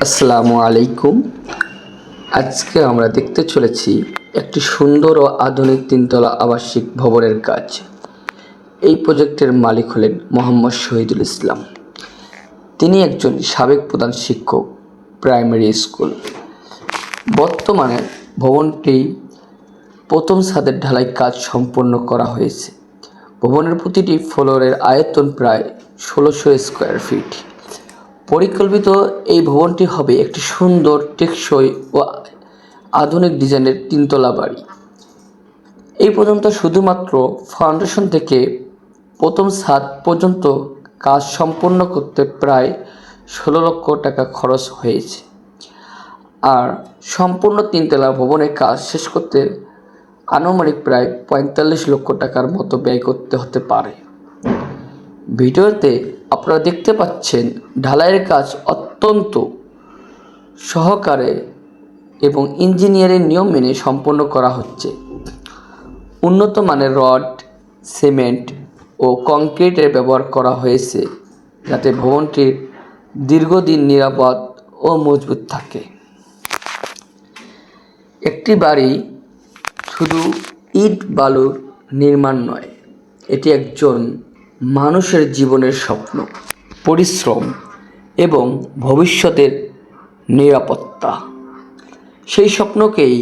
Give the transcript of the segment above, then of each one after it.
আসসালামু আলাইকুম। আজকে আমরা দেখতে চলেছি একটি সুন্দর ও আধুনিক তিনতলা আবাসিক ভবনের কাজ। এই প্রজেক্টের মালিক হলেন মোহাম্মদ শহীদুল ইসলাম। তিনি একজন সাবেক প্রধান শিক্ষক, প্রাইমারি স্কুল। বর্তমানে ভবনটি প্রথম ছাদের ঢালাই কাজ সম্পন্ন করা হয়েছে। ভবনের প্রতিটি ফ্লোরের আয়তন প্রায় ১৬০০ স্কোয়ার ফিট। পরিকল্পিত এই ভবনটি হবে একটি সুন্দর, টেকসই ও আধুনিক ডিজাইনের তিনতলা বাড়ি। এই পর্যন্ত শুধুমাত্র ফাউন্ডেশন থেকে প্রথম ছাদ পর্যন্ত কাজ সম্পন্ন করতে প্রায় ১৬ লক্ষ টাকা খরচ হয়েছে। আর সম্পূর্ণ তিনতলা ভবনের কাজ শেষ করতে আনুমানিক প্রায় ৪৫ লক্ষ টাকার মতো ব্যয় করতে হতে পারে। ভিডিওতে আপনারা দেখতে পাচ্ছেন ঢালাইয়ের কাজ অত্যন্ত সহকারে এবং ইঞ্জিনিয়ারিং নিয়ম মেনে সম্পন্ন করা হচ্ছে। উন্নত মানের রড, সিমেন্ট ও কংক্রিটের ব্যবহার করা হয়েছে যাতে ভবনটি দীর্ঘদিন নিরাপদ ও মজবুত থাকে। একটি বাড়ি শুধু ইট বালুর নির্মাণ নয়, এটি একজন মানুষের জীবনের স্বপ্ন, পরিশ্রম এবং ভবিষ্যতের নিরাপত্তা। সেই স্বপ্নকেই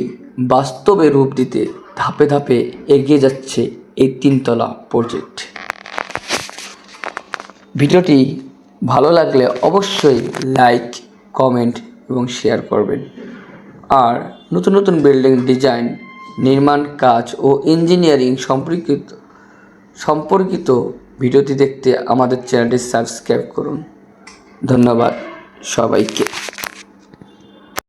বাস্তবে রূপ দিতে ধাপে ধাপে এগিয়ে যাচ্ছে এই তিনতলা প্রজেক্ট। ভিডিওটি ভালো লাগলে অবশ্যই লাইক, কমেন্ট এবং শেয়ার করবেন। আর নতুন নতুন বিল্ডিং ডিজাইন, নির্মাণ কাজ ও ইঞ্জিনিয়ারিং সম্পর্কিত ভিডিওটি দেখতে আমাদের চ্যানেলটি সাবস্ক্রাইব করুন। ধন্যবাদ সবাইকে।